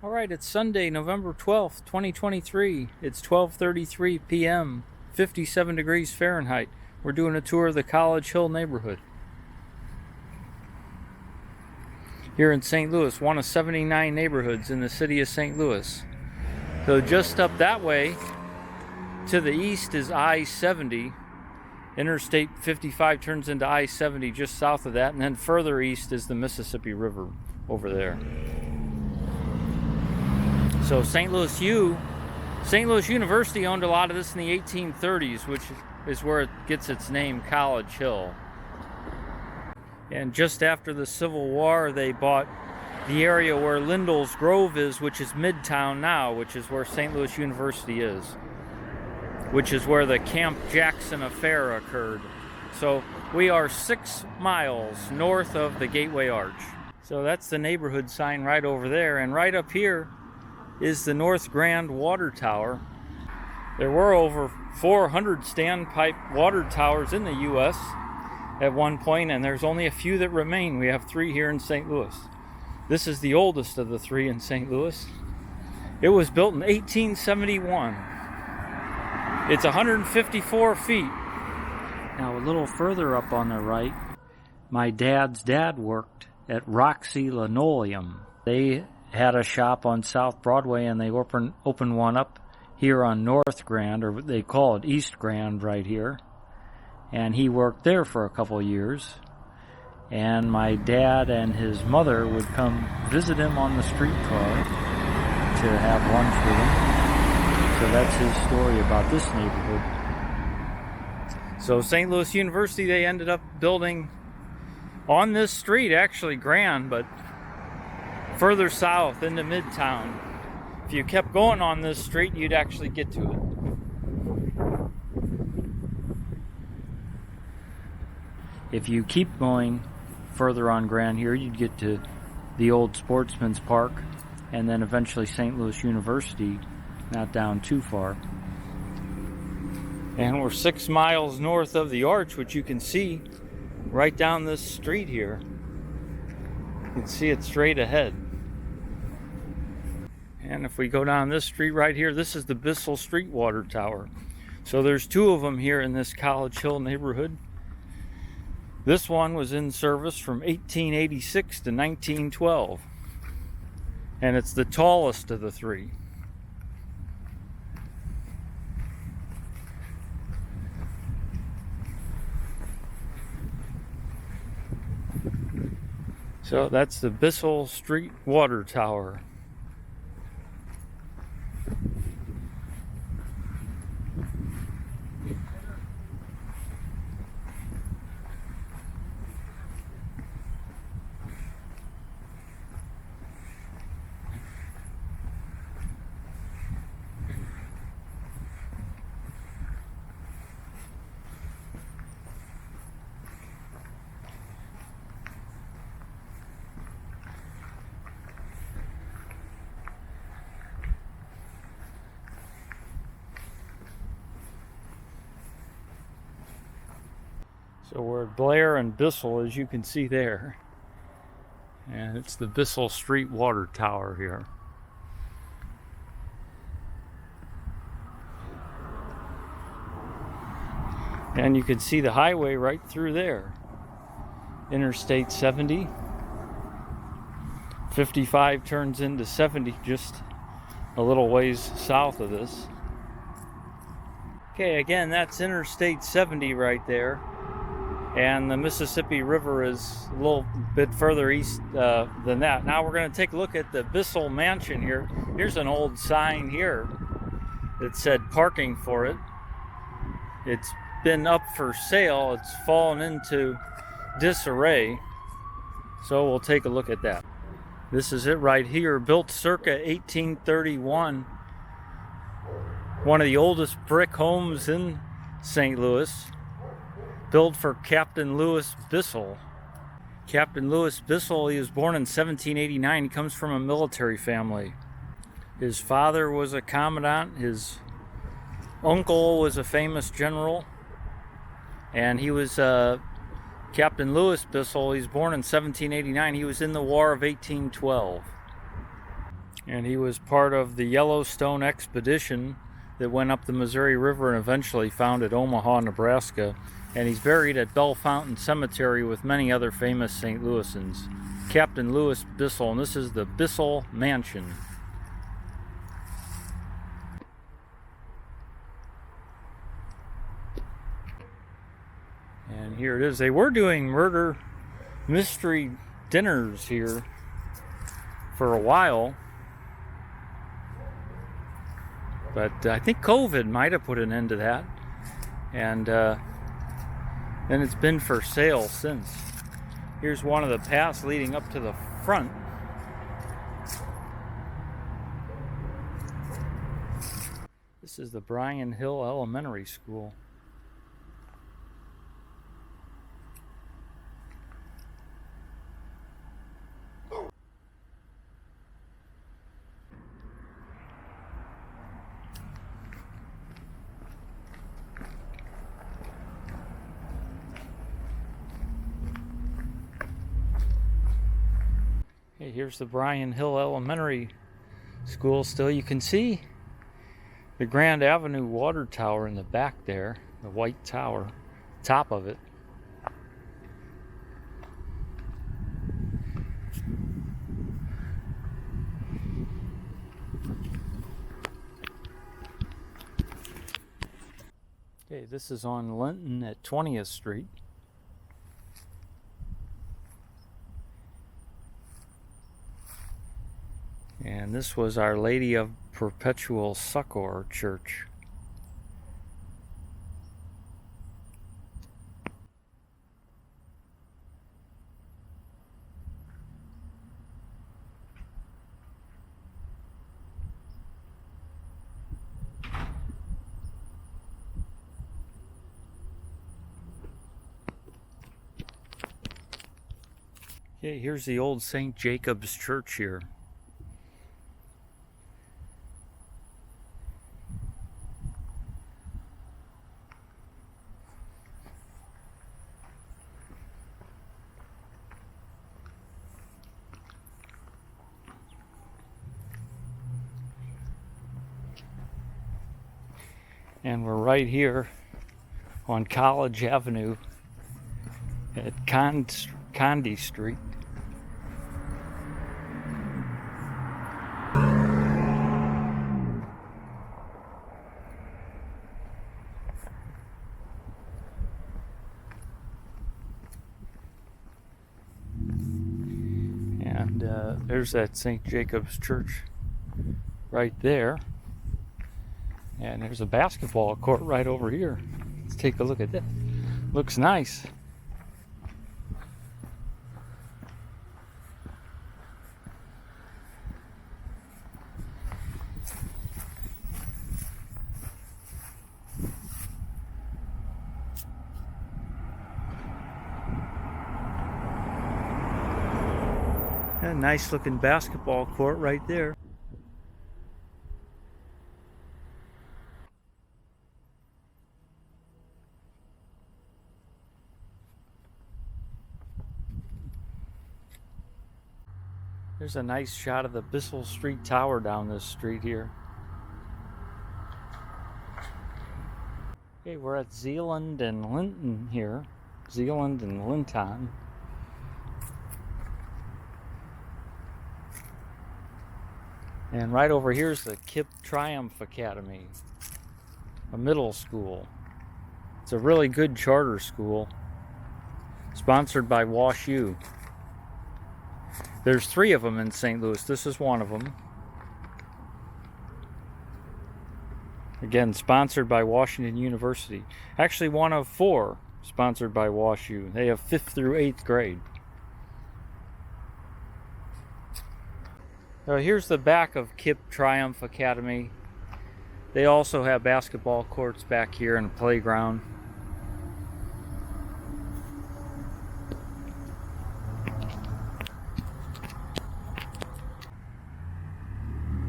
All right, it's Sunday, November 12th, 2023. It's 12:33 p.m., 57 degrees Fahrenheit. We're doing a tour of the College Hill neighborhood here in St. Louis, one of 79 neighborhoods in the city of St. Louis. So just up that way to the east is I-70. Interstate 55 turns into I-70 just south of that, and then further east is the Mississippi River over there. So St. Louis University owned a lot of this in the 1830s, which is where it gets its name, College Hill. And just after the Civil War, they bought the area where Lindell's Grove is, which is Midtown now, which is where St. Louis University is, which is where the Camp Jackson affair occurred. So we are 6 miles north of the Gateway Arch. So that's the neighborhood sign right over there, and right up here is the North Grand Water Tower. There were over 400 standpipe water towers in the U.S. at one point, and there's only a few that remain. We have 3 here in St. Louis. This is the oldest of the 3 in St. Louis. It was built in 1871. It's 154 feet. Now, a little further up on the right, my dad's dad worked at Roxy Linoleum. They had a shop on South Broadway, and they opened one up here on North Grand, or they call it East Grand right here. And he worked there for a couple of years. And my dad and his mother would come visit him on the streetcar to have lunch with him. So that's his story about this neighborhood. So St. Louis University, they ended up building on this street, actually Grand, but further south into Midtown. If you kept going on this street, you'd actually get to it. If you keep going further on Grand here, you'd get to the old Sportsman's Park, and then eventually St. Louis University, not down too far. And we're 6 miles north of the arch, which you can see right down this street here. You can see it straight ahead. And if we go down this street right here, this is the Bissell Street Water Tower. So there's 2 of them here in this College Hill neighborhood. This one was in service from 1886 to 1912. And it's the tallest of the 3. So that's the Bissell Street Water Tower. So we're at Blair and Bissell, as you can see there. And it's the Bissell Street Water Tower here. And you can see the highway right through there. Interstate 70. 55 turns into 70 just a little ways south of this. Okay, again, that's Interstate 70 right there. And the Mississippi River is a little bit further east than that. Now we're going to take a look at the Bissell Mansion here. Here's an old sign here that said parking for it. It's been up for sale. It's fallen into disarray. So we'll take a look at that. This is it right here, built circa 1831. One of the oldest brick homes in St. Louis. Built for Captain Lewis Bissell. Captain Lewis Bissell, he was born in 1789. He comes from a military family. His father was a commandant. His uncle was a famous general. And he was Captain Lewis Bissell. He was born in 1789. He was in the War of 1812. And he was part of the Yellowstone expedition that went up the Missouri River and eventually founded Omaha, Nebraska. And he's buried at Bell Fountain Cemetery with many other famous St. Louisans. Captain Louis Bissell, and this is the Bissell Mansion. And here it is. They were doing murder mystery dinners here for a while, but I think COVID might have put an end to that, and then it's been for sale since. Here's one of the paths leading up to the front. This is the Bryan Hill Elementary School. Okay, here's the Bryan Hill Elementary School. Still, you can see the Grand Avenue water tower in the back there, the white tower, top of it. Okay, this is on Linton at 20th Street. And this was Our Lady of Perpetual Succor Church. Okay, here's the old St. Jacob's Church here. And we're right here on College Avenue at Condy Street. And there's that St. Jacob's Church right there. And there's a basketball court right over here. Let's take a look at that. Looks nice. A nice looking basketball court right there. There's a nice shot of the Bissell Street Tower down this street here. Okay, we're at Zeeland and Linton here. Zeeland and Linton. And right over here is the KIPP Triumph Academy, a middle school. It's a really good charter school, sponsored by Wash U. There's 3 of them in St. Louis. This is one of them. Again, sponsored by Washington University. Actually, one of 4 sponsored by Wash U. They have 5th through 8th grade. Here's the back of KIPP Triumph Academy. They also have basketball courts back here and a playground.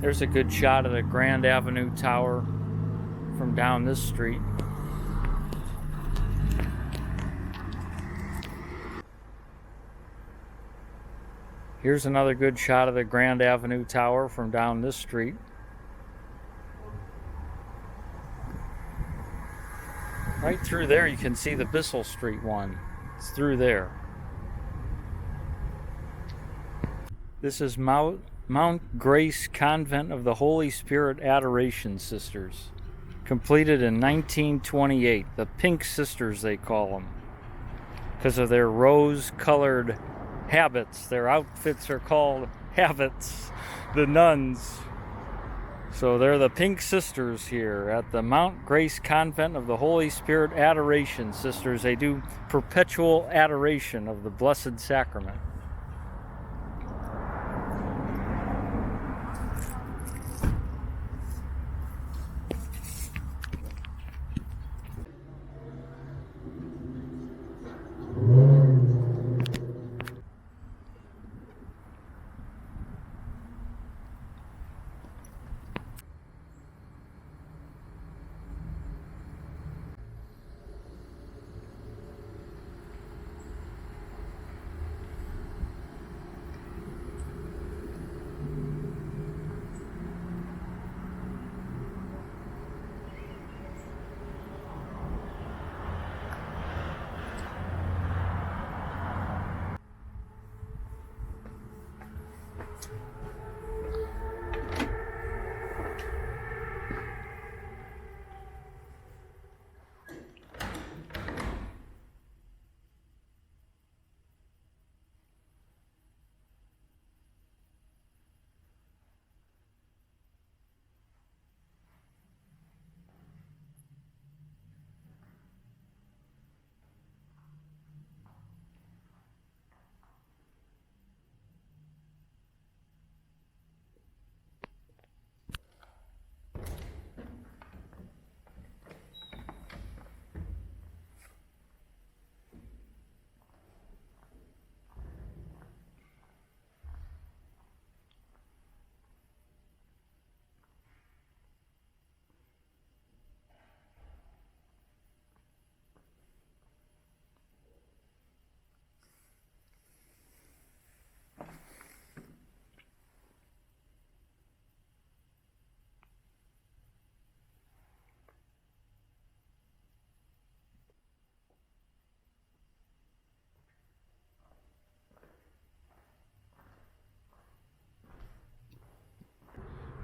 There's a good shot of the Grand Avenue Tower from down this street. Here's another good shot of the Grand Avenue Tower from down this street. Right through there you can see the Bissell Street one. It's through there. This is Mount Grace Convent of the Holy Spirit Adoration Sisters. Completed in 1928. The Pink Sisters, they call them, because of their rose-colored habits. Their outfits are called habits, the nuns. So they're the Pink Sisters here at the Mount Grace Convent of the Holy Spirit Adoration Sisters. They do perpetual adoration of the Blessed Sacrament.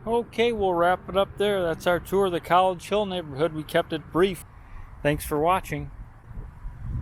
Okay, we'll wrap it up there. That's our tour of the College Hill neighborhood. We kept it brief. Thanks for watching.